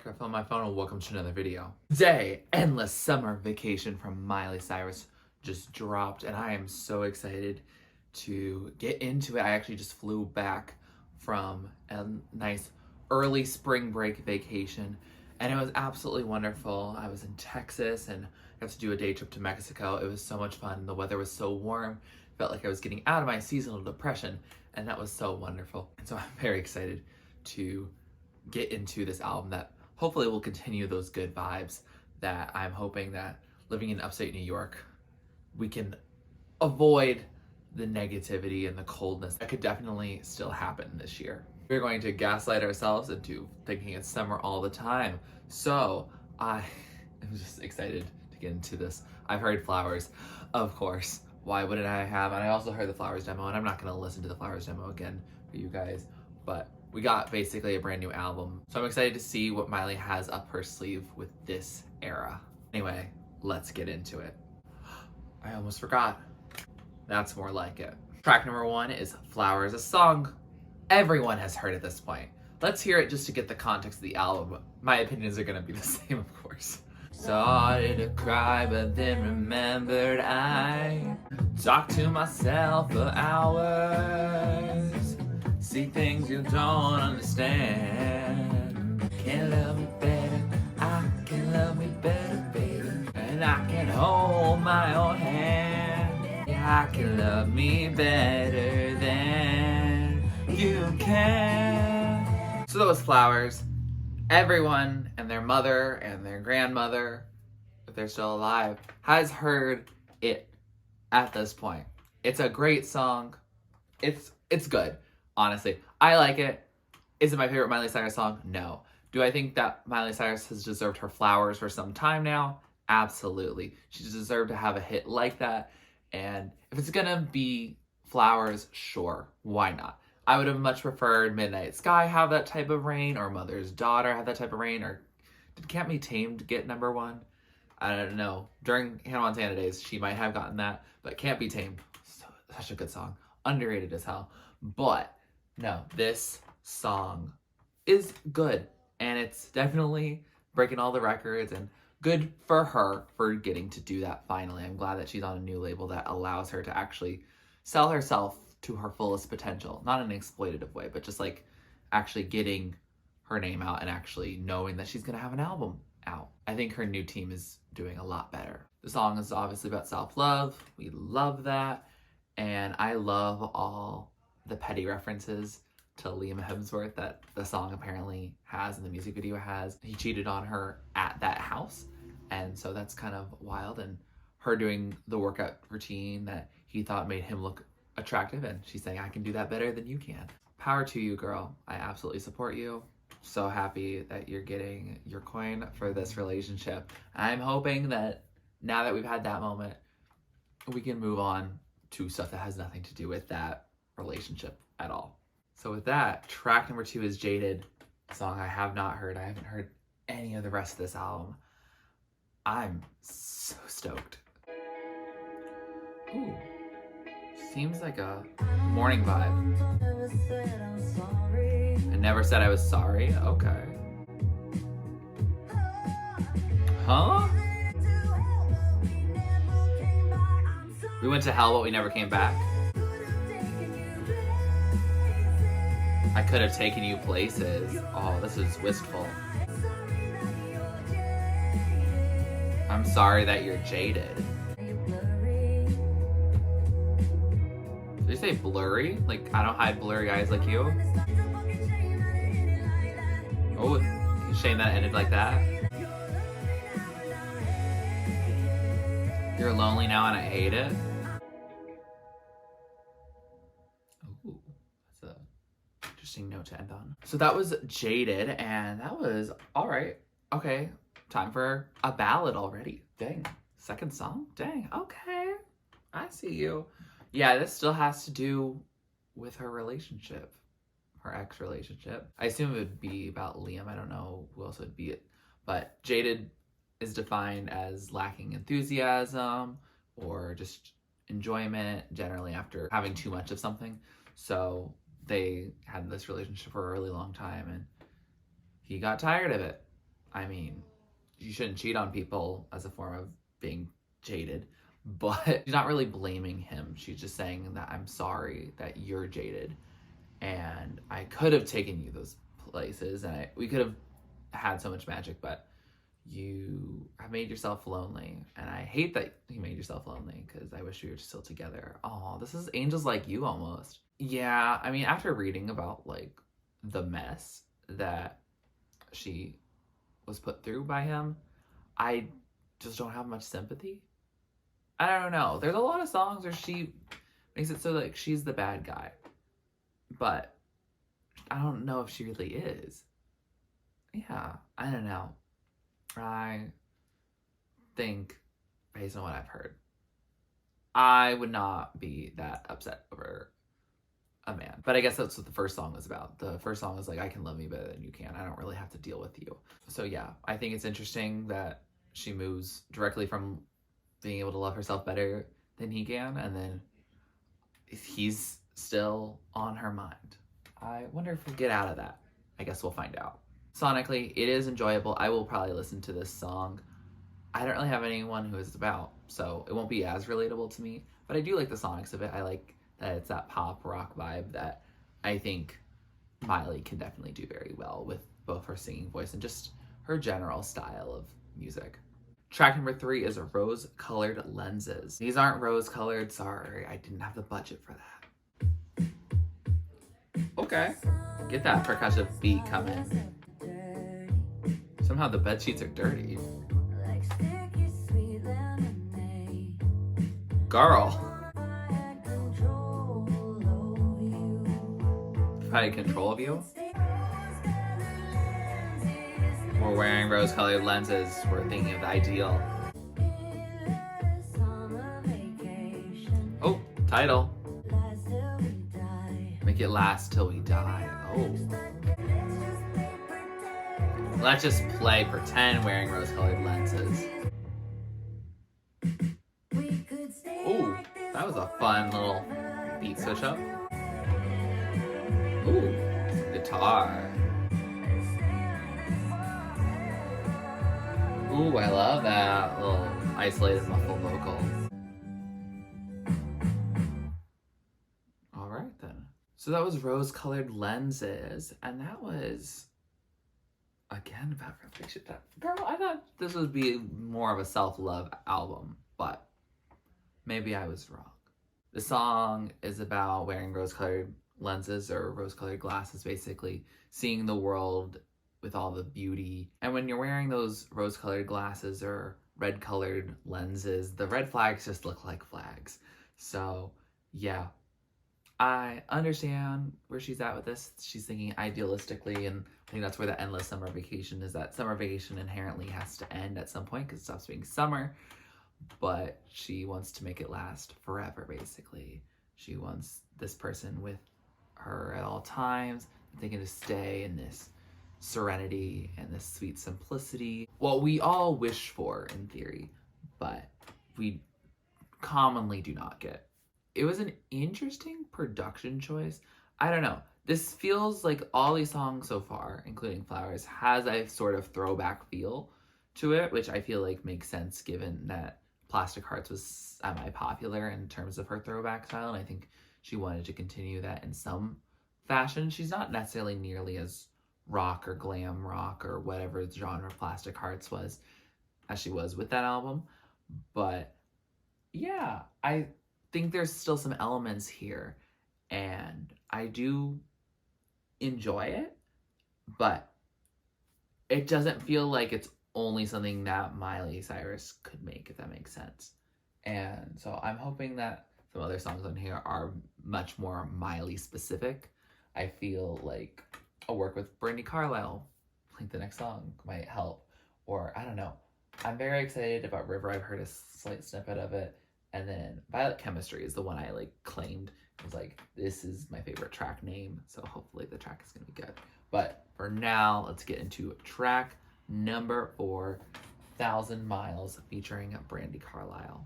Eric, I found my phone and welcome to another video. Today, Endless Summer Vacation from Miley Cyrus just dropped and I am so excited to get into it. I actually just flew back from a nice early spring break vacation and it was absolutely wonderful. I was in Texas and got to do a day trip to Mexico. It was so much fun. The weather was so warm. Felt like I was getting out of my seasonal depression and that was so wonderful. And so I'm very excited to get into this album that hopefully will continue those good vibes that I'm hoping that living in upstate New York, we can avoid the negativity and the coldness that could definitely still happen this year. We're going to gaslight ourselves into thinking it's summer all the time. So I am just excited to get into this. I've heard Flowers, of course. Why wouldn't I have? And I also heard the Flowers demo, and I'm not gonna listen to the Flowers demo again for you guys, but we got basically a brand new album. So I'm excited to see what Miley has up her sleeve with this era. Anyway, let's get into it. I almost forgot. That's more like it. Track number 1 is Flowers, a song everyone has heard at this point. Let's hear it just to get the context of the album. My opinions are gonna be the same, of course. Started to cry, but then remembered I talked to myself for hours. See things you don't understand. Can't love me better, I can love me better, baby. And I can hold my own hand. Yeah, I can love me better than you can. So that was Flowers. Everyone and their mother and their grandmother, if they're still alive, has heard it at this point. It's a great song. It's good. Honestly, I like it. Is it my favorite Miley Cyrus song? No. Do I think that Miley Cyrus has deserved her flowers for some time now? Absolutely. She deserved to have a hit like that. And if it's gonna be Flowers, sure, why not? I would have much preferred Midnight Sky have that type of reign, or Mother's Daughter have that type of reign, or did Can't Be Tamed get number 1? I don't know. During Hannah Montana days, she might have gotten that, but Can't Be Tamed, such a good song. Underrated as hell. But no, this song is good, and it's definitely breaking all the records, and good for her for getting to do that finally. I'm glad that she's on a new label that allows her to actually sell herself to her fullest potential. Not in an exploitative way, but just like actually getting her name out and actually knowing that she's gonna have an album out. I think her new team is doing a lot better. The song is obviously about self-love. We love that. And I love all the petty references to Liam Hemsworth that the song apparently has and the music video has. He cheated on her at that house. And so that's kind of wild. And her doing the workout routine that he thought made him look attractive, and she's saying, I can do that better than you can. Power to you, girl. I absolutely support you. So happy that you're getting your coin for this relationship. I'm hoping that now that we've had that moment, we can move on to stuff that has nothing to do with that relationship at all. So with that, track number 2 is Jaded, a song I have not heard. I haven't heard any of the rest of this album. I'm so stoked. Ooh. Seems like a morning vibe. I never said I was sorry. Okay. Huh? We went to hell, but we never came back. I could have taken you places. Oh, this is wistful. I'm sorry that you're jaded. Did you say blurry? Like, I don't hide blurry eyes like you? Oh, shame that ended like that. You're lonely now and I hate it. Ooh, that's a interesting note to end on. So that was Jaded, and that was alright. Okay, time for a ballad already. Dang, second song? Dang, okay. I see you. Yeah, this still has to do with her relationship, her ex-relationship. I assume it would be about Liam. I don't know who else would be it. But Jaded is defined as lacking enthusiasm or just enjoyment generally after having too much of something. So they had this relationship for a really long time and he got tired of it. I mean, you shouldn't cheat on people as a form of being jaded, but she's not really blaming him. She's just saying that I'm sorry that you're jaded, and I could have taken you those places, and we could have had so much magic, but you have made yourself lonely, and I hate that you made yourself lonely because I wish we were still together. Oh, this is angels like you almost. Yeah, I mean, after reading about like the mess that she was put through by him, I just don't have much sympathy. I don't know. There's a lot of songs where she makes it so like she's the bad guy, but I don't know if she really is. Yeah, I don't know. I think, based on what I've heard, I would not be that upset over a man. But I guess that's what the first song was about. The first song was like, I can love me better than you can. I don't really have to deal with you. So yeah, I think it's interesting that she moves directly from being able to love herself better than he can, and then he's still on her mind. I wonder if we'll get out of that. I guess we'll find out. Sonically, it is enjoyable. I will probably listen to this song. I don't really have anyone who it's about, so it won't be as relatable to me, but I do like the sonics of it. I like that it's that pop rock vibe that I think Miley can definitely do very well with both her singing voice and just her general style of music. Track number 3 is Rose-Colored Lenses. These aren't rose-colored, sorry, I didn't have the budget for that. Okay, get that percussive beat coming. Somehow the bed sheets are dirty. Girl. If I had control of you? We're wearing rose-colored lenses. We're thinking of the ideal. Oh, title. Make it last till we die. Oh. Let's just play pretend wearing rose-colored lenses. Ooh, that was a fun little beat switch up. Ooh, guitar. Ooh, I love that little isolated muffled vocal. All right then. So that was Rose-Colored Lenses, and that was again about relationship. Girl, I thought this would be more of a self-love album, but maybe I was wrong. The song is about wearing rose-colored lenses or rose-colored glasses, basically seeing the world with all the beauty. And when you're wearing those rose-colored glasses or red-colored lenses, the red flags just look like flags. So yeah, I understand where she's at with this. She's thinking idealistically, and I think that's where the endless summer vacation is. That summer vacation inherently has to end at some point because it stops being summer, but she wants to make it last forever, basically. She wants this person with her at all times, thinking to stay in this serenity and this sweet simplicity. What we all wish for in theory, but we commonly do not get. It was an interesting production choice. I don't know. This feels like all these songs so far, including Flowers, has a sort of throwback feel to it, which I feel like makes sense given that Plastic Hearts was semi-popular in terms of her throwback style, and I think she wanted to continue that in some fashion. She's not necessarily nearly as rock or glam rock or whatever genre Plastic Hearts was as she was with that album, but yeah, I think there's still some elements here, and I do enjoy it, but it doesn't feel like it's only something that Miley Cyrus could make, if that makes sense. And so I'm hoping that some other songs on here are much more Miley specific. I feel like a work with Brandi Carlile, like the next song, might help. Or I don't know. I'm very excited about River. I've heard a slight snippet of it. And then Violet Chemistry is the one I like claimed. I was like, this is my favorite track name. So hopefully the track is going to be good. But for now, let's get into track number 4, 1,000 Miles, featuring Brandi Carlile.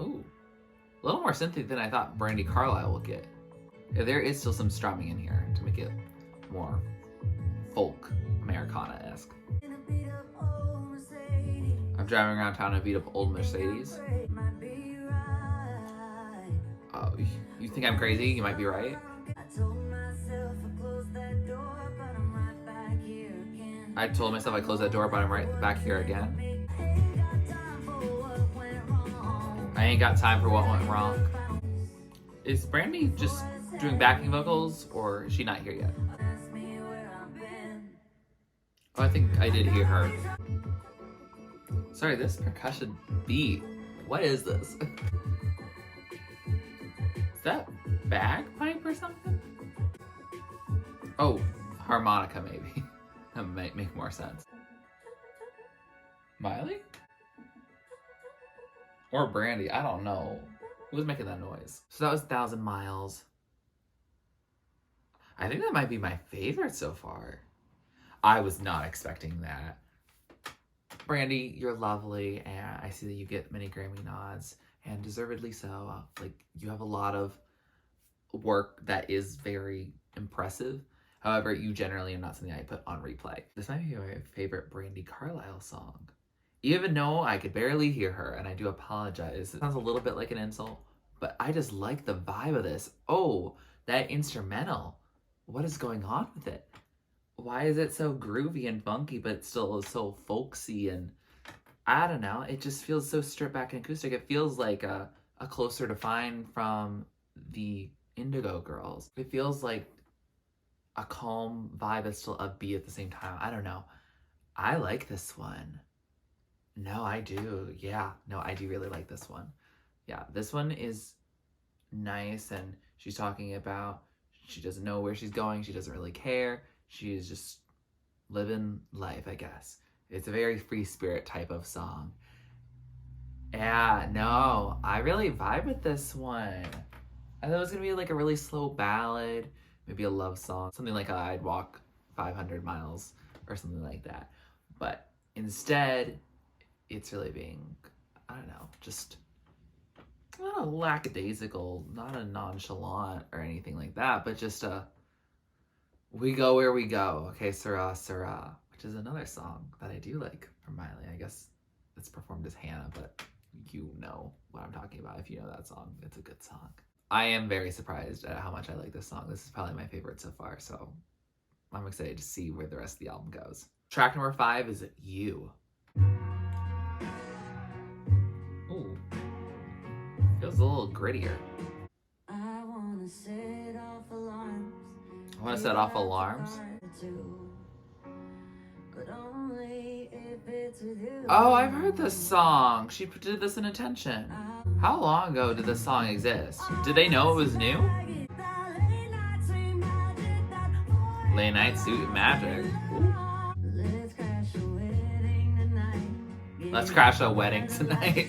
Ooh, a little more synthy than I thought Brandi Carlile will get. Yeah, there is still some strumming in here to make it more folk. Americana-esque. I'm driving around town and beat up old Mercedes. Oh, you think I'm crazy? You might be right. I told myself I closed that door, but I'm right back here again. I ain't got time for what went wrong. Is Brandi just doing backing vocals, or is she not here yet? Oh, I think I did hear her. Sorry, this percussion beat. What is this? Is that bagpipe or something? Oh, harmonica maybe. That might make more sense. Miley? Or Brandi, I don't know. Who's making that noise? So that was 1,000 Miles. I think that might be my favorite so far. I was not expecting that. Brandi, you're lovely, and I see that you get many Grammy nods, and deservedly so. Like, you have a lot of work that is very impressive. However, you generally are not something I put on replay. This might be my favorite Brandi Carlile song. Even though I could barely hear her, and I do apologize. It sounds a little bit like an insult, but I just like the vibe of this. Oh, that instrumental. What is going on with it? Why is it so groovy and funky, but still so folksy? And I don't know. It just feels so stripped back and acoustic. It feels like a closer define from the Indigo Girls. It feels like a calm vibe that's still upbeat at the same time. I don't know. I like this one. No, I do. Yeah. No, I do really like this one. Yeah, this one is nice, and she's talking about she doesn't know where she's going. She doesn't really care. She's just living life, I guess. It's a very free spirit type of song. Yeah, no, I really vibe with this one. I thought it was gonna be like a really slow ballad, maybe a love song, something like I'd Walk 500 Miles or something like that. But instead, it's really being, I don't know, just not a lackadaisical, not a nonchalant or anything like that, but just a we go where we go, okay, Sirrah, Sirrah, which is another song that I do like from Miley. I guess it's performed as Hannah, but you know what I'm talking about. If you know that song, it's a good song. I am very surprised at how much I like this song. This is probably my favorite so far, so I'm excited to see where the rest of the album goes. Track number 5 is You. Ooh. Feels a little grittier. I want to set off alarms. Oh, I've heard this song. She did this in Attention. How long ago did this song exist? Did they know it was new? Late Night Suit Magic. Ooh. Let's crash a wedding tonight.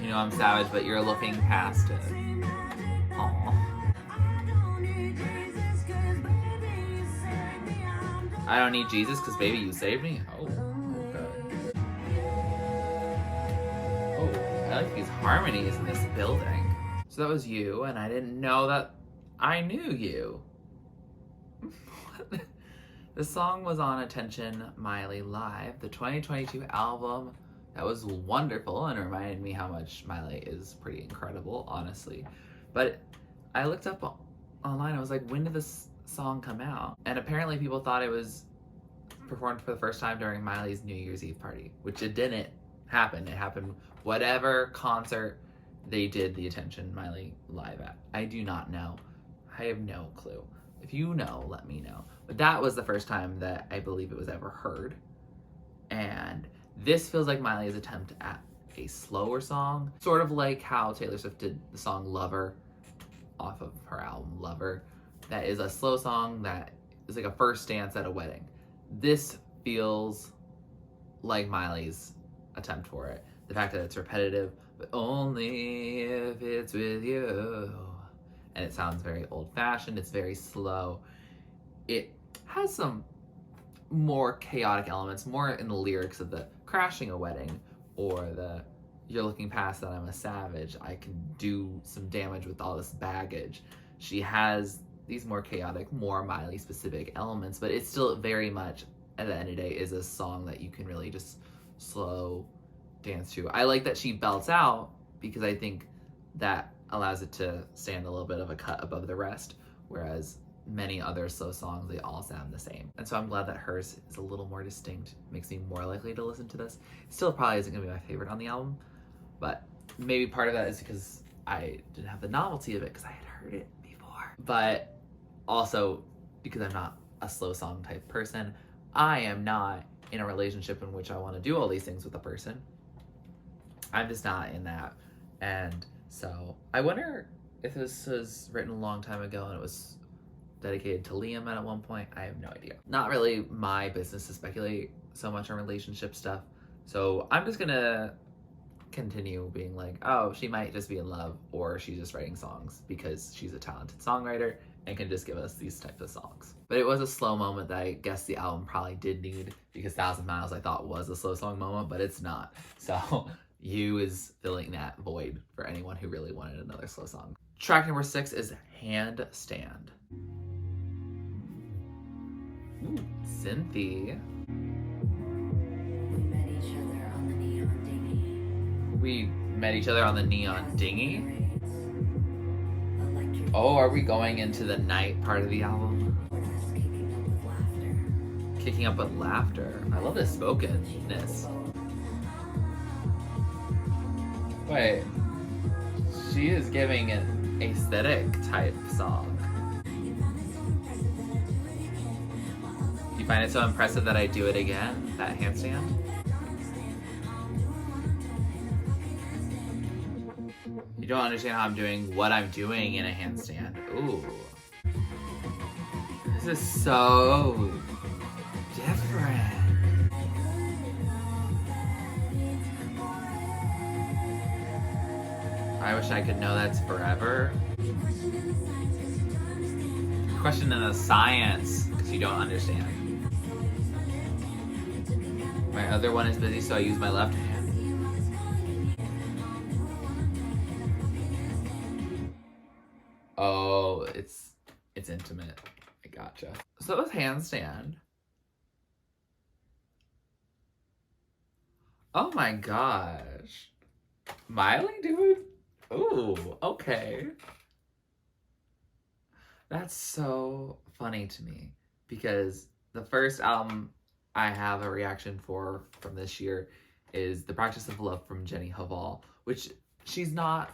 You know I'm savage, but you're looking past it. Aww. I don't need Jesus because baby you saved me? Oh, okay. Oh, I like these harmonies in this building. So that was You, and I didn't know that I knew you. What? The song was on Attention Miley Live, the 2022 album. That was wonderful and reminded me how much Miley is pretty incredible, honestly. But I looked up online, I was like, when did this song come out? And apparently people thought it was performed for the first time during Miley's New Year's Eve party, which it didn't happen. It happened whatever concert they did the Attention Miley Live at. I do not know. I have no clue. If you know, let me know. But that was the first time that I believe it was ever heard. And this feels like Miley's attempt at a slower song, sort of like how Taylor Swift did the song Lover off of her album Lover. That is a slow song that is like a first dance at a wedding. This feels like Miley's attempt for it. The fact that it's repetitive, but only if it's with you. And it sounds very old-fashioned, it's very slow. It has some more chaotic elements, more in the lyrics of the crashing a wedding or the you're looking past that I'm a savage, I can do some damage with all this baggage. She has these more chaotic, more Miley specific elements, but it's still very much, at the end of the day, is a song that you can really just slow dance to. I like that she belts out because I think that allows it to stand a little bit of a cut above the rest, whereas many other slow songs, they all sound the same. And so I'm glad that hers is a little more distinct, makes me more likely to listen to this. Still probably isn't gonna be my favorite on the album, but maybe part of that is because I didn't have the novelty of it because I had heard it before. But also because I'm not a slow song type person. I am not in a relationship in which I want to do all these things with a person. I'm just not in that. And so I wonder if this was written a long time ago and it was dedicated to Liam at one point. I have no idea. Not really my business to speculate so much on relationship stuff. So I'm just gonna continue being like, oh, she might just be in love, or she's just writing songs because she's a talented songwriter and can just give us these types of songs. But it was a slow moment that I guess the album probably did need, because 1,000 Miles I thought was a slow song moment, but it's not. So You is filling that void for anyone who really wanted another slow song. Track number 6 is Handstand. Ooh, Cynthia. We met each other on the neon dinghy. Oh, are we going into the night part of the album? Kicking up with laughter. I love this spokenness. Wait, she is giving an aesthetic type song. You find it so impressive that I do it again? That handstand? You don't understand how I'm doing what I'm doing in a handstand. Ooh. This is so different. I wish I could know that's forever. Questioning the science, because you don't understand. My other one is busy, so I use my left hand. Oh, it's intimate. I gotcha. So that was Handstand. Oh my gosh. Miley, dude? Ooh, okay. That's so funny to me, because the first album I have a reaction for from this year is The Practice of Love from Jenny Haval, which she's not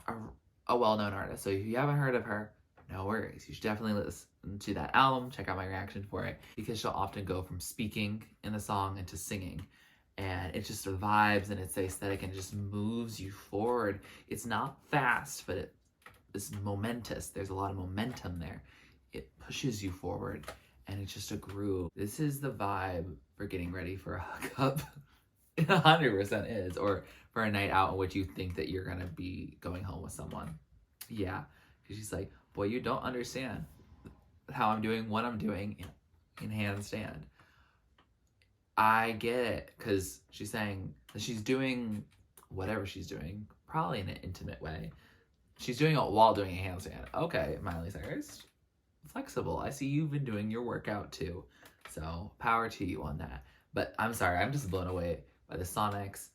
a well-known artist. So if you haven't heard of her, no worries. You should definitely listen to that album, check out my reaction for it, because she'll often go from speaking in the song into singing. And it's just the vibes and it's the aesthetic and it just moves you forward. It's not fast, but it's momentous. There's a lot of momentum there. It pushes you forward and it's just a groove. This is the vibe for getting ready for a hookup. It 100% is. Or for a night out in which you think that you're gonna be going home with someone. Yeah, because she's like, boy, you don't understand how I'm doing what I'm doing in Handstand. I get it, because she's saying that she's doing whatever she's doing, probably in an intimate way. She's doing it while doing a handstand. Okay, Miley Cyrus, flexible. I see you've been doing your workout too. So power to you on that. But I'm sorry, I'm just blown away by the sonics.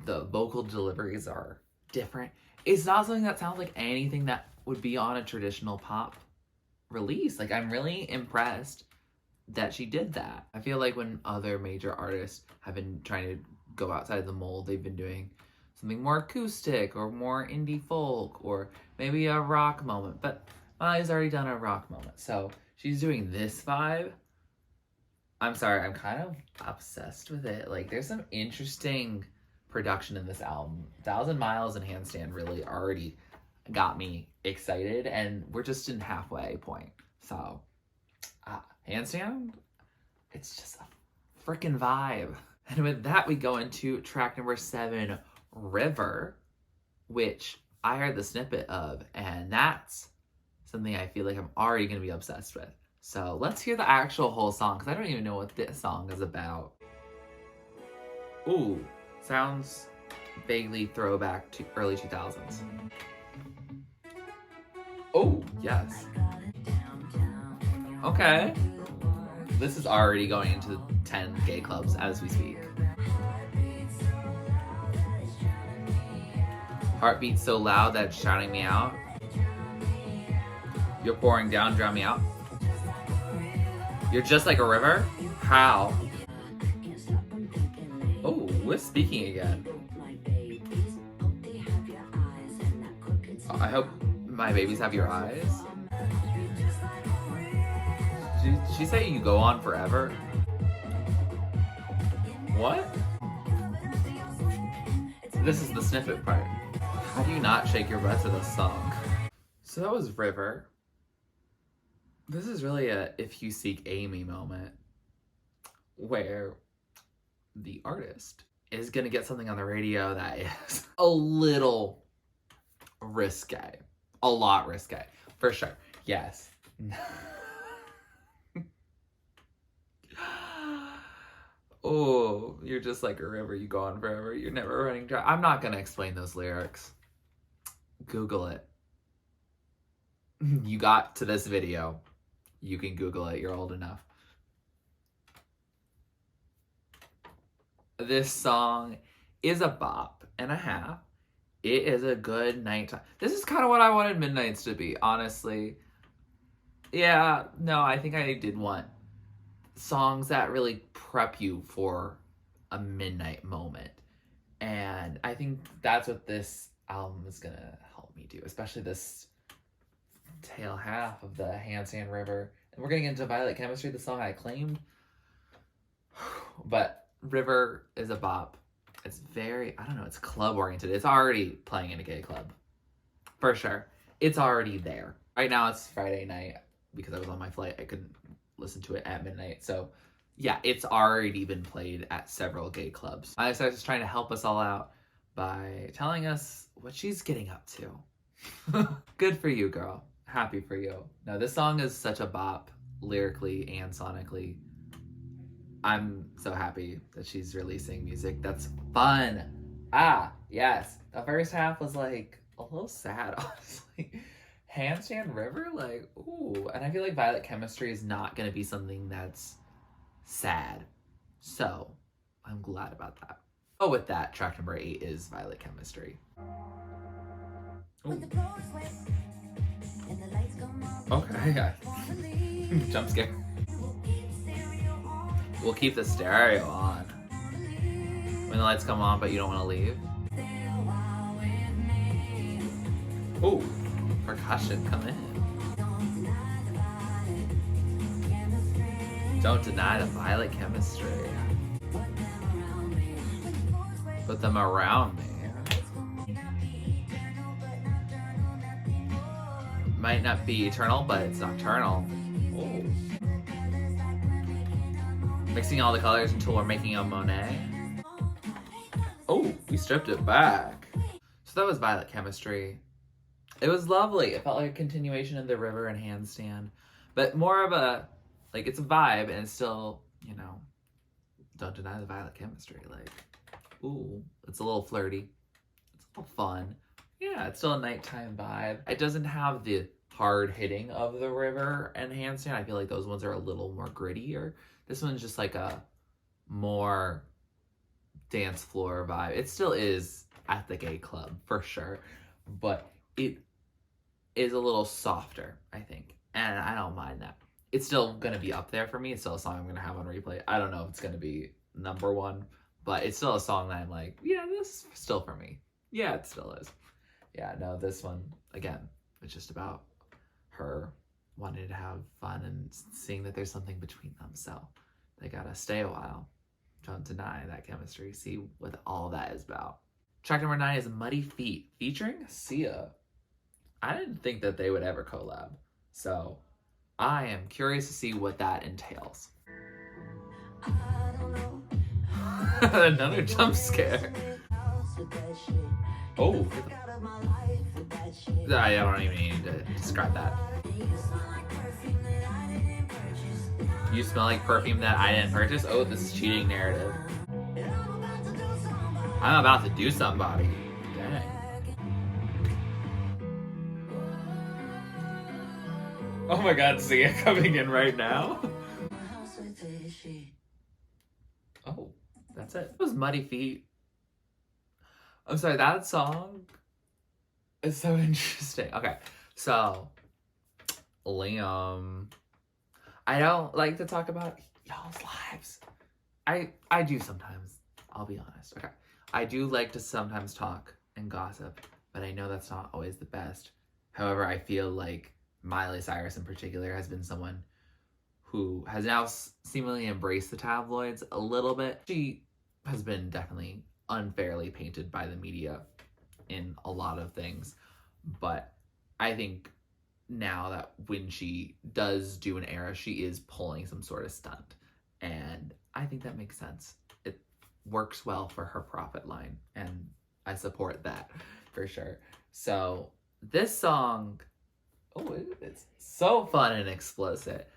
The vocal deliveries are different. It's not something that sounds like anything that would be on a traditional pop release. Like, I'm really impressed that she did that. I feel like when other major artists have been trying to go outside the mold, they've been doing something more acoustic or more indie folk or maybe a rock moment. But Miley's already done a rock moment, so she's doing this vibe. I'm sorry, I'm kind of obsessed with it. Like, there's some interesting production in this album. 1,000 Miles and Handstand really already got me excited, and we're just in halfway point. So Handstand, it's just a freaking vibe. And with that, we go into track number 7, River, which I heard the snippet of, and that's something I feel like I'm already going to be obsessed with. So let's hear the actual whole song, because I don't even know what this song is about. Ooh, sounds vaguely throwback to early 2000s. Oh, yes. Okay. This is already going into 10 gay clubs as we speak. Heartbeat so loud that it's shouting me out. You're pouring down, drown me out. You're just like a river? How? Oh, we're speaking again. Oh, I hope my babies have your eyes. Did she say you go on forever? What? This is the snippet part. How do you not shake your butt to this song? So that was River. This is really a If You Seek Amy moment where the artist is gonna get something on the radio that is a little risque. A lot risque. For sure. Yes. Oh, you're just like a river, you go on forever, you're never running dry. I'm not gonna explain those lyrics. Google it. You got to this video. You can Google it, you're old enough. This song is a bop and a half. It is a good nighttime. This is kind of what I wanted Midnights to be, honestly. Yeah, no, I think I did want songs that really prep you for a midnight moment. And I think that's what this album is gonna help me do, especially this tail half of the Handstand River. And we're gonna get into Violet Chemistry, the song I claimed. But River is a bop. It's very, I don't know, it's club oriented. It's already playing in a gay club. For sure. It's already there. Right now it's Friday night because I was on my flight. I couldn't listen to it at midnight. So yeah, it's already been played at several gay clubs. Miley Cyrus is trying to help us all out by telling us what she's getting up to. Good for you, girl. Happy for you. Now, this song is such a bop, lyrically and sonically. I'm so happy that she's releasing music that's fun. Ah, yes. The first half was like a little sad, honestly. Handstand River, like, ooh. And I feel like Violet Chemistry is not going to be something that's sad. So, I'm glad about that. Oh, with that, track number 8 is Violet Chemistry. Ooh. Okay. Jump scare. We'll keep the stereo on when the lights come on, but you don't want to leave. Ooh, percussion, come in. Don't deny the Violet Chemistry. Put them around me. Might not be eternal, but it's nocturnal. Ooh. Mixing all the colors until we're making a Monet. Oh, we stripped it back. So that was Violet Chemistry. It was lovely. It felt like a continuation of the River and Handstand, but more of a, like, it's a vibe and it's still, you know, don't deny the Violet Chemistry. Like, ooh, it's a little flirty. It's a little fun. Yeah, it's still a nighttime vibe. It doesn't have the hard hitting of the River and Handstand. I feel like those ones are a little more grittier. This one's just like a more dance floor vibe. It still is at the gay club, for sure. But it is a little softer, I think. And I don't mind that. It's still going to be up there for me. It's still a song I'm going to have on replay. I don't know if it's going to be number 1. But it's still a song that I'm like, yeah, this is still for me. Yeah, it still is. Yeah, no, this one, again, it's just about her wanting to have fun and seeing that there's something between them. So they gotta stay a while. Don't deny that chemistry. See what all that is about. Track number 9 is Muddy Feet featuring Sia. I didn't think that they would ever collab. So I am curious to see what that entails. Another jump scare. Oh. I don't even need to describe that. You smell like perfume that I didn't purchase? Oh, this is cheating narrative. I'm about to do somebody. Dang. Oh my god, Sia coming in right now. Oh, that's it. It was Muddy Feet. I'm sorry, that song is so interesting. Okay, so Liam, I don't like to talk about y'all's lives. I do sometimes. I'll be honest. Okay, I do like to sometimes talk and gossip, but I know that's not always the best. However, I feel like Miley Cyrus in particular has been someone who has now seemingly embraced the tabloids a little bit. She has been definitely unfairly painted by the media in a lot of things, but I think now that when she does do an era, she is pulling some sort of stunt, and I think that makes sense. It works well for her profit line, and I support that for sure. So this song, oh, it's so fun and explicit.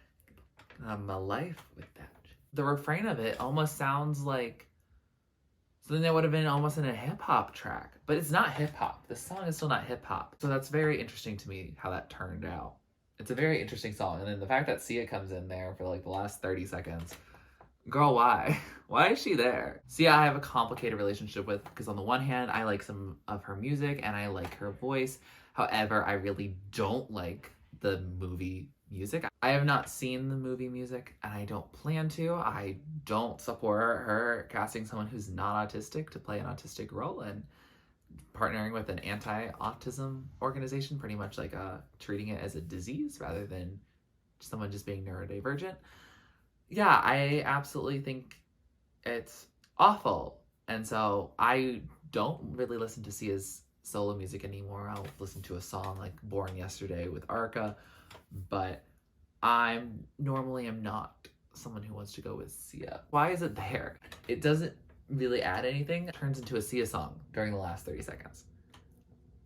My life with that. The refrain of it almost sounds like something that would have been almost in a hip hop track, but it's not hip hop. The song is still not hip hop. So that's very interesting to me how that turned out. It's a very interesting song. And then the fact that Sia comes in there for like the last 30 seconds. Girl, why? Why is she there? Sia, I have a complicated relationship with, because on the one hand, I like some of her music and I like her voice. However, I really don't like the movie music. I have not seen the movie music and I don't plan to. I don't support her casting someone who's not autistic to play an autistic role and partnering with an anti-autism organization, pretty much like treating it as a disease rather than someone just being neurodivergent. Yeah, I absolutely think it's awful. And so I don't really listen to Sia's solo music anymore. I'll listen to a song like Born Yesterday with Arca, but I'm normally am not someone who wants to go with Sia. Why is it there? It doesn't really add anything. It turns into a Sia song during the last 30 seconds.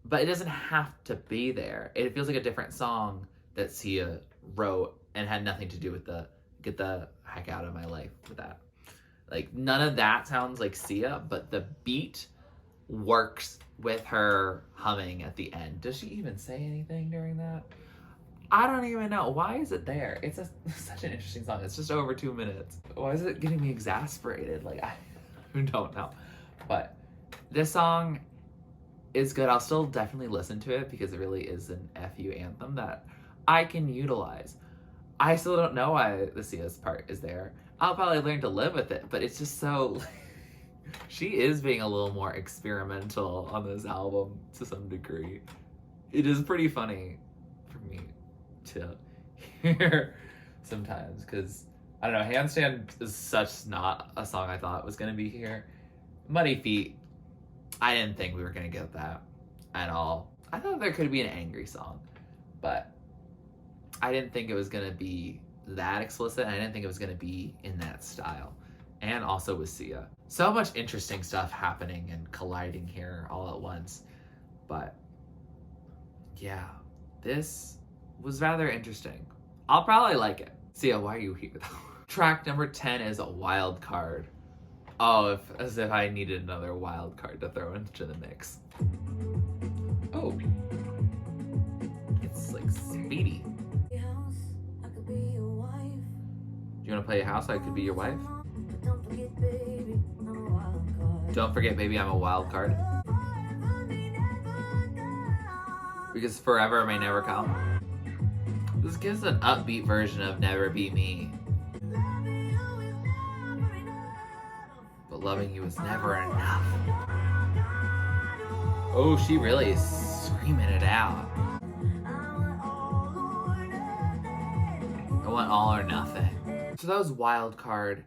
But it doesn't have to be there. It feels like a different song that Sia wrote and had nothing to do with the get the heck out of my life with that. Like, none of that sounds like Sia, but the beat works with her humming at the end. Does she even say anything during that? I don't even know. Why is it there? It's such an interesting song. It's just over 2 minutes. Why is it getting me exasperated? Like, I don't know. But this song is good. I'll still definitely listen to it because it really is an FU anthem that I can utilize. I still don't know why the Sia's part is there. I'll probably learn to live with it, but it's just so... She is being a little more experimental on this album to some degree. It is pretty funny for me to hear sometimes, because, I don't know, Handstand is such not a song I thought was going to be here. Muddy Feet, I didn't think we were going to get that at all. I thought there could be an angry song, but I didn't think it was going to be that explicit, and I didn't think it was going to be in that style. And also with Sia. So much interesting stuff happening and colliding here all at once. But yeah, this was rather interesting. I'll probably like it. Sia, why are you here though? Track number 10 is a Wildcard. Oh, as if I needed another Wildcard to throw into the mix. Oh. It's like speedy. You wanna play a house? I could be your wife? Don't forget, baby, I'm a wild card. Because forever may never come. This gives an upbeat version of Never Be Me. But loving you is never enough. Oh, she really is screaming it out. I want all or nothing. So that was Wildcard.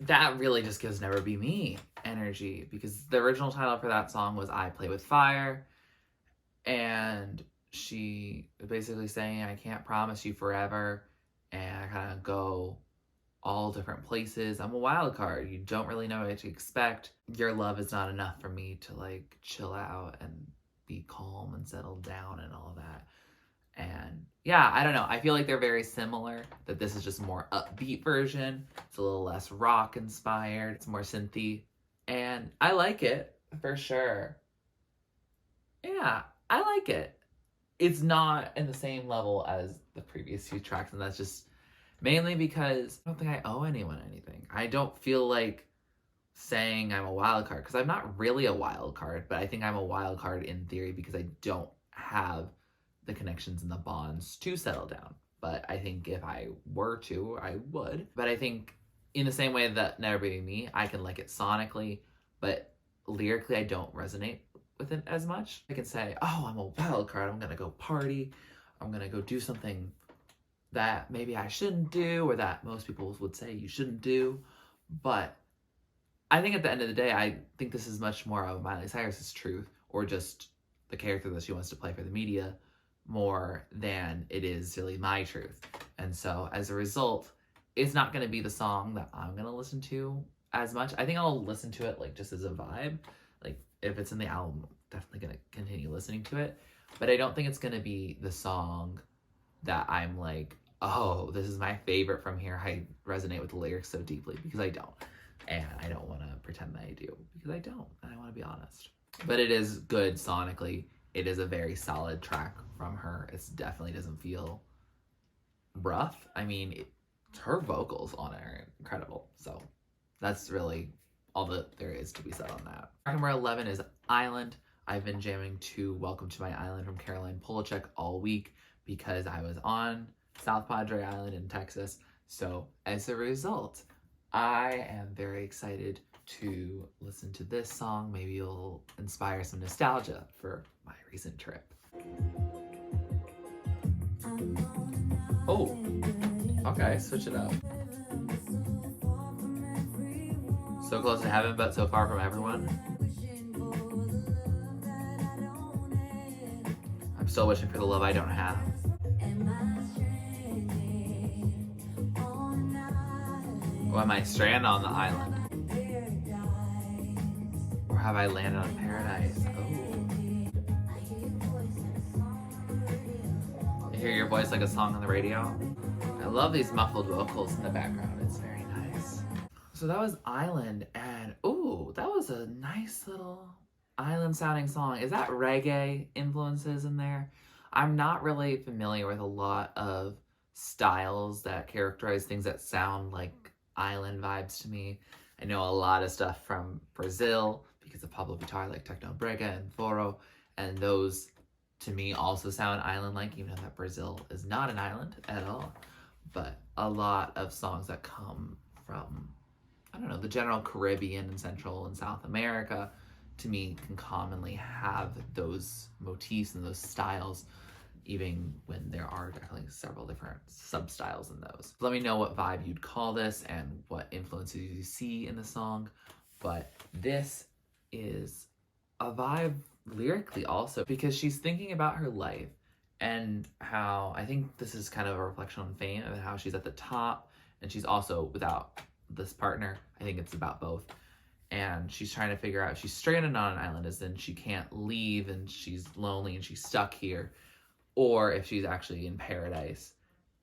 That really just gives Never Be Me energy, because the original title for that song was I Play With Fire, and she basically saying I can't promise you forever, and I kind of go all different places. I'm a wild card. You don't really know what to expect. Your love is not enough for me to like chill out and be calm and settle down and all that. And yeah, I don't know. I feel like they're very similar, that this is just a more upbeat version. It's a little less rock inspired. It's more synthy. And I like it for sure. Yeah, I like it. it's not in the same level as the previous few tracks, and that's just mainly because I don't think I owe anyone anything. I don't feel like saying I'm a wild card, because I'm not really a wild card, but I think I'm a wild card in theory because I don't have the connections and the bonds to settle down. But I think if I were to, I would. But I think in the same way that Never Be Me, I can like it sonically, but lyrically I don't resonate with it as much. I can say, oh, I'm a wild card, I'm gonna go party, I'm gonna go do something that maybe I shouldn't do, or that most people would say you shouldn't do. But I think at the end of the day, I think this is much more of Miley Cyrus's truth, or just the character that she wants to play for the media, more than it is really my truth. And so as a result, it's not going to be the song that I'm going to listen to as much. I think I'll listen to it like just as a vibe. Like if it's in the album, I'm definitely going to continue listening to it. But I don't think it's going to be the song that I'm like, oh, this is my favorite from here. I resonate with the lyrics so deeply, because I don't. And I don't want to pretend that I do, because I don't. And I want to be honest. But it is good sonically. It is a very solid track from her. It definitely doesn't feel rough. I mean, her vocals on it are incredible. So that's really all that there is to be said on that. Track number 11 is Island. I've been jamming to Welcome to My Island from Caroline Polachek all week because I was on South Padre Island in Texas. So as a result, I am very excited to listen to this song. Maybe it'll inspire some nostalgia for my recent trip. Oh, okay, switch it up. So close to heaven, but so far from everyone. I'm still wishing for the love I don't have. Or am I stranded on the island? Or have I landed on paradise? Oh. I hear your voice like a song on the radio. I love these muffled vocals in the background. It's very nice. So that was Island, and ooh, that was a nice little island sounding song. Is that reggae influences in there? I'm not really familiar with a lot of styles that characterize things that sound like island vibes to me. I know a lot of stuff from Brazil because of Pablo Vittar, like Techno Brega and Foro, and those to me also sound island-like, even though that Brazil is not an island at all. But a lot of songs that come from, I don't know, the general Caribbean and Central and South America, to me, can commonly have those motifs and those styles, even when there are definitely several different sub-styles in those. Let me know what vibe you'd call this and what influences you see in the song. But this is a vibe lyrically also, because she's thinking about her life and how, I think this is kind of a reflection on Fame and how she's at the top and she's also without this partner. I think it's about both. And she's trying to figure out, she's stranded on an island as in she can't leave and she's lonely and she's stuck here, or if she's actually in paradise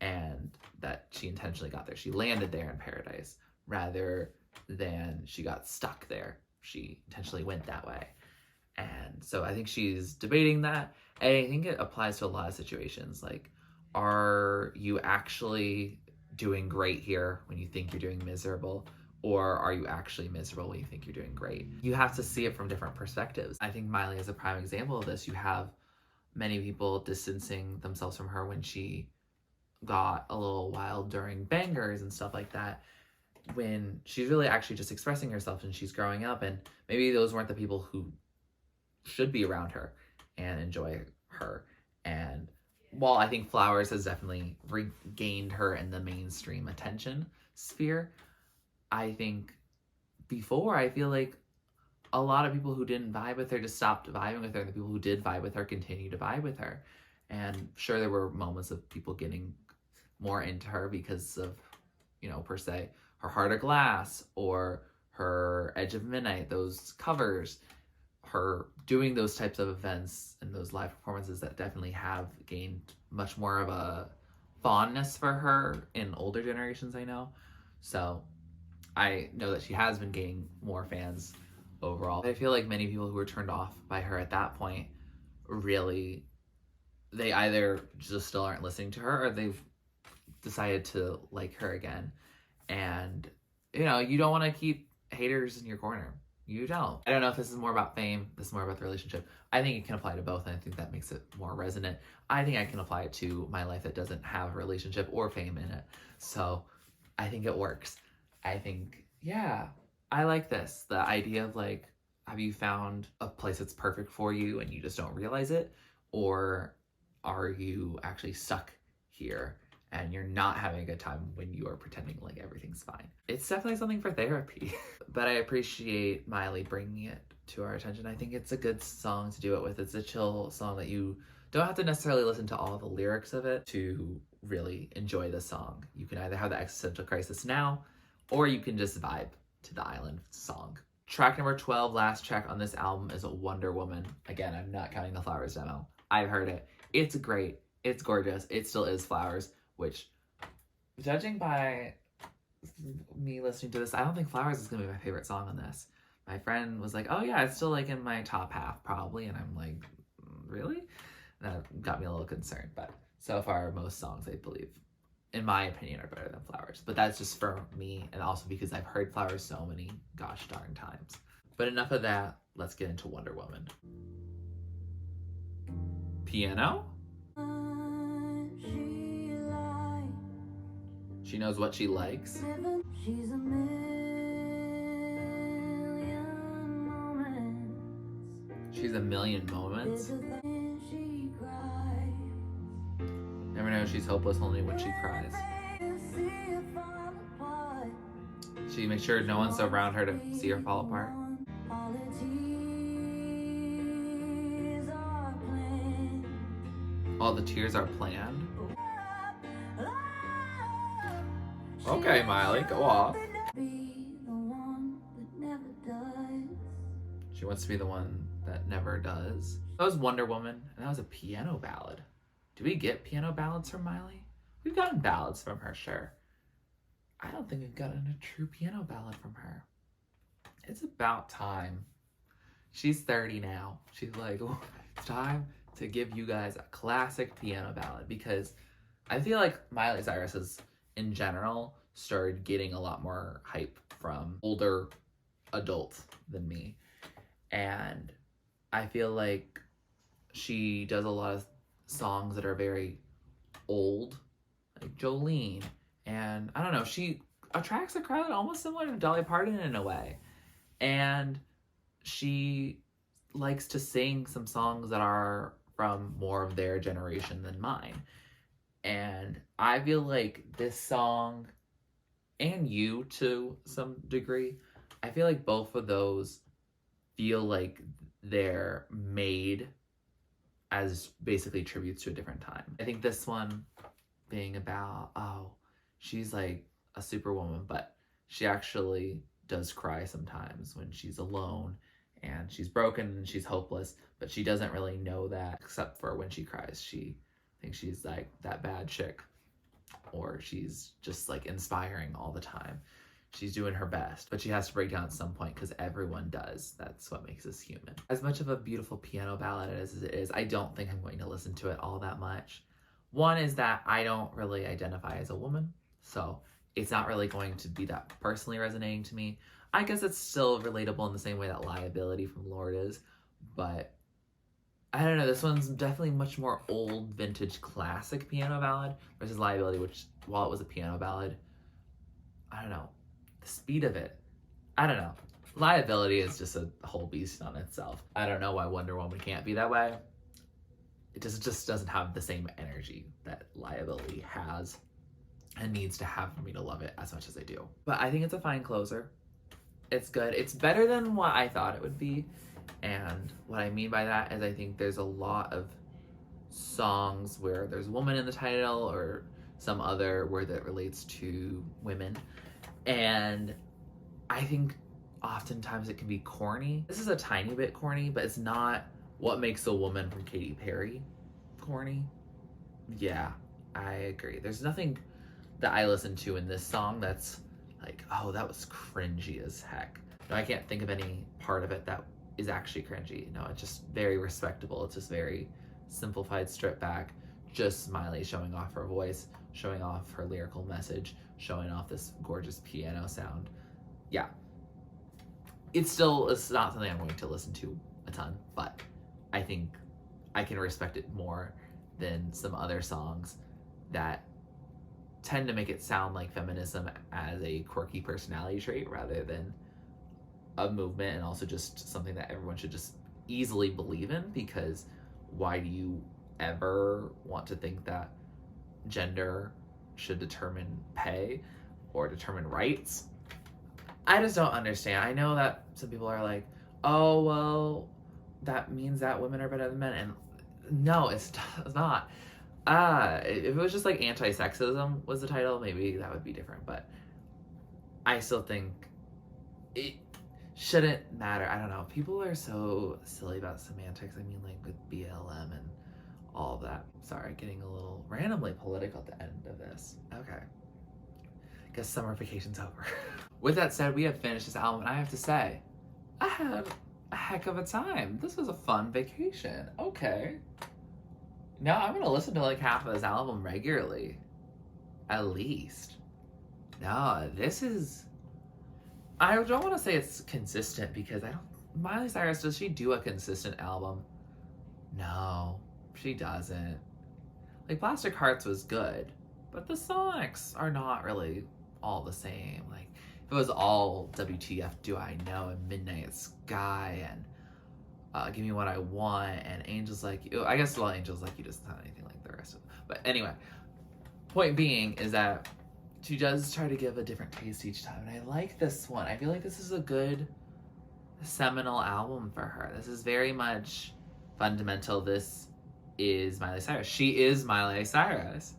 and that she intentionally got there. She landed there in paradise rather than she got stuck there. She intentionally went that way. And so I think she's debating that. And I think it applies to a lot of situations. Like, are you actually doing great here when you think you're doing miserable? Or are you actually miserable when you think you're doing great? You have to see it from different perspectives. I think Miley is a prime example of this. You have many people distancing themselves from her when she got a little wild during bangers and stuff like that, when she's really actually just expressing herself and she's growing up, and maybe those weren't the people who should be around her and enjoy her. And while I think Flowers has definitely regained her in the mainstream attention sphere, I think before, I feel like a lot of people who didn't vibe with her just stopped vibing with her. The people who did vibe with her continue to vibe with her. And sure, there were moments of people getting more into her because of, you know, per se, her Heart of Glass or her Edge of Midnight, those covers, her doing those types of events and those live performances that definitely have gained much more of a fondness for her in older generations, I know. So I know that she has been gaining more fans overall. I feel like many people who were turned off by her at that point really they either just still aren't listening to her or they've decided to like her again. And, you know, you don't want to keep haters in your corner. You don't. I don't know if this is more about fame, this is more about the relationship. I think it can apply to both, and I think that makes it more resonant. I think I can apply it to my life that doesn't have a relationship or fame in it. So I think it works. I think, yeah, I like this. The idea of like, have you found a place that's perfect for you and you just don't realize it? Or are you actually stuck here and you're not having a good time when you are pretending like everything's fine? It's definitely something for therapy. But I appreciate Miley bringing it to our attention. I think it's a good song to do it with. It's a chill song that you don't have to necessarily listen to all the lyrics of it to really enjoy the song. You can either have the existential crisis now, or you can just vibe to the island song. Track number 12, last track on this album, is Wonder Woman. Again, I'm not counting the Flowers demo. I've heard it. It's great. It's gorgeous. It still is Flowers, which, judging by me listening to this, I don't think Flowers is going to be my favorite song on this. My friend was like, oh yeah, it's still like in my top half probably. And I'm like, really? That got me a little concerned. But so far, most songs, I believe, in my opinion, are better than Flowers. But that's just for me, and also because I've heard Flowers so many gosh darn times. But enough of that. Let's get into Wonder Woman. Piano? She knows what she likes. She's a million moments. She's a million moments. Never know she's hopeless only when she cries. She makes sure no one's around her to see her fall apart. All the tears are planned. Okay, Miley, go off. She wants to be the one that never does. That was Wonder Woman, and that was a piano ballad. Do we get piano ballads from Miley? We've gotten ballads from her, sure. I don't think we've gotten a true piano ballad from her. It's about time. She's 30 now. She's like, oh, it's time to give you guys a classic piano ballad, because I feel like Miley Cyrus has, in general, started getting a lot more hype from older adults than me. And I feel like she does a lot of songs that are very old, like Jolene. And I don't know, she attracts a crowd almost similar to Dolly Parton in a way. And she likes to sing some songs that are from more of their generation than mine. And I feel like this song, and You to some degree, I feel like both of those feel like they're made as basically tributes to a different time. I think this one being about, oh, she's like a superwoman, but she actually does cry sometimes when she's alone and she's broken and she's hopeless, but she doesn't really know that, except for when she cries. She thinks she's like that bad chick, or she's just like inspiring all the time. She's doing her best, but she has to break down at some point because everyone does. That's what makes us human. As much of a beautiful piano ballad as it is, I don't think I'm going to listen to it all that much. One is that I don't really identify as a woman, so it's not really going to be that personally resonating to me. I guess it's still relatable in the same way that Liability from Lorde is, but I don't know, this one's definitely much more old, vintage, classic piano ballad versus Liability, which, while it was a piano ballad, I don't know, the speed of it, I don't know. Liability is just a whole beast on itself. I don't know why Wonder Woman can't be that way. It just doesn't have the same energy that Liability has and needs to have for me to love it as much as I do. But I think it's a fine closer. It's good. It's better than what I thought it would be. And what I mean by that is I think there's a lot of songs where there's a woman in the title or some other word that relates to women. And I think oftentimes it can be corny. This is a tiny bit corny, but it's not What Makes a Woman from Katy Perry corny. Yeah, I agree. There's nothing that I listen to in this song that's like, oh, that was cringy as heck. No, I can't think of any part of it that is actually cringy. No, it's just very respectable. It's just very simplified, stripped back, just Miley showing off her voice, showing off her lyrical message, showing off this gorgeous piano sound. Yeah. It's not something I'm going to listen to a ton, but I think I can respect it more than some other songs that tend to make it sound like feminism as a quirky personality trait rather than a movement, and also just something that everyone should just easily believe in, because why do you ever want to think that gender should determine pay or determine rights? I just don't understand. I know that some people are like, oh, well, that means that women are better than men. And no, it's not. If it was just like anti-sexism was the title, maybe that would be different. But I still think it shouldn't matter. I don't know. People are so silly about semantics. I mean, like with BLM and all of that. Sorry, getting a little randomly political at the end of this. Okay. Guess summer vacation's over. With that said, we have finished this album, and I have to say, I had a heck of a time. This was a fun vacation. Okay. Now I'm gonna listen to like half of this album regularly. At least. No, this is... I don't want to say it's consistent, because I don't... Miley Cyrus, does she do a consistent album? No, she doesn't. Like, Plastic Hearts was good, but the songs are not really all the same. Like, if it was all WTF Do I Know and Midnight Sky and Give Me What I Want and Angels Like You. I guess, well, Angels Like You doesn't sound anything like the rest of them. But anyway, point being is that she does try to give a different taste each time, and I like this one. I feel like this is a good seminal album for her. This is very much fundamental. This is Miley Cyrus. She is Miley Cyrus.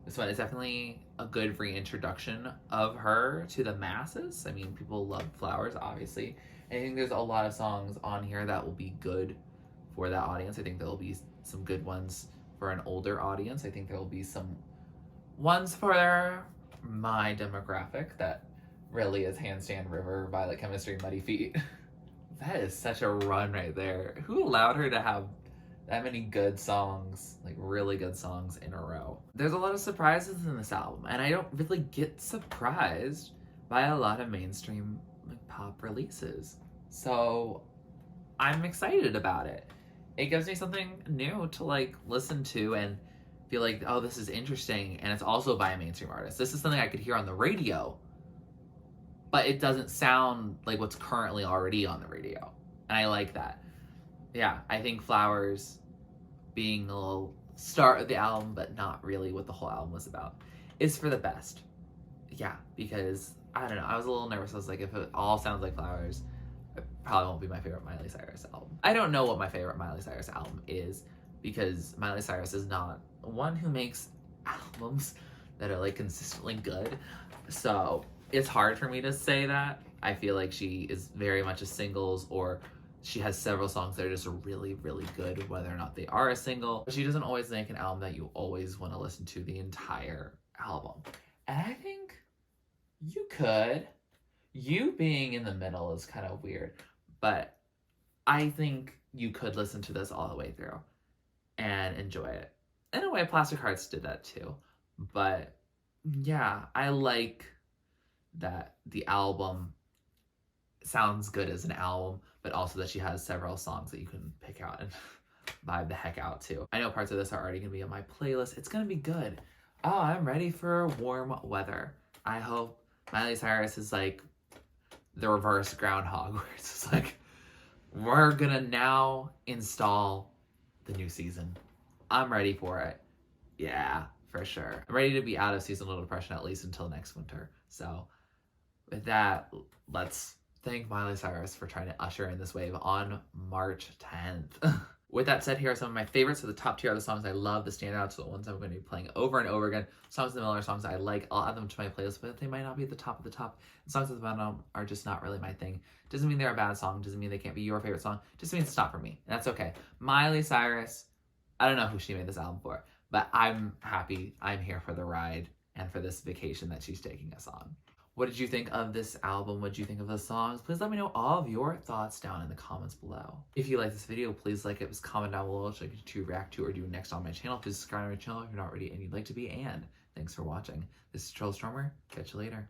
This one is definitely a good reintroduction of her to the masses. I mean, people love Flowers, obviously. I think there's a lot of songs on here that will be good for that audience. I think there will be some good ones for an older audience. I think there will be some ones for my demographic that really is Handstand, River, Violet Chemistry, Muddy Feet. That is such a run right there. Who allowed her to have that many good songs, like really good songs in a row? There's a lot of surprises in this album, and I don't really get surprised by a lot of mainstream like pop releases. So I'm excited about it. It gives me something new to like listen to and feel like, oh, this is interesting, and it's also by a mainstream artist. This is something I could hear on the radio, but it doesn't sound like what's currently already on the radio, and I like that. Yeah, I think Flowers being a little start of the album, but not really what the whole album was about, is for the best. Yeah, because, I don't know, I was a little nervous. I was like, if it all sounds like Flowers, it probably won't be my favorite Miley Cyrus album. I don't know what my favorite Miley Cyrus album is, because Miley Cyrus is not one who makes albums that are like consistently good. So it's hard for me to say that. I feel like she is very much a singles, or she has several songs that are just really, really good, whether or not they are a single. She doesn't always make an album that you always want to listen to the entire album. And I think you could. You being in the middle is kind of weird, but I think you could listen to this all the way through and enjoy it. In a way, Plastic Hearts did that too. But yeah, I like that the album sounds good as an album, but also that she has several songs that you can pick out and vibe the heck out to. I know parts of this are already going to be on my playlist. It's going to be good. Oh, I'm ready for warm weather. I hope Miley Cyrus is like the reverse Groundhog, where it's just like, we're going to now install the new season. I'm ready for it. Yeah, for sure. I'm ready to be out of seasonal depression at least until next winter. So with that, let's thank Miley Cyrus for trying to usher in this wave on March 10th. With that said, here are some of my favorites. So the top tier are the songs I love, the standouts, the ones I'm going to be playing over and over again. Songs in the middle are songs I like. I'll add them to my playlist, but they might not be at the top of the top. And songs at the bottom are just not really my thing. Doesn't mean they're a bad song. Doesn't mean they can't be your favorite song. Just means it's not for me. And that's okay. Miley Cyrus, I don't know who she made this album for, but I'm happy. I'm here for the ride and for this vacation that she's taking us on. What did you think of this album? What did you think of the songs? Please let me know all of your thoughts down in the comments below. If you like this video, please like it, comment down below so I can to react to or do next on my channel. Please subscribe to my channel if you're not already and you'd like to be. And thanks for watching. This is TurtleStormer. Catch you later.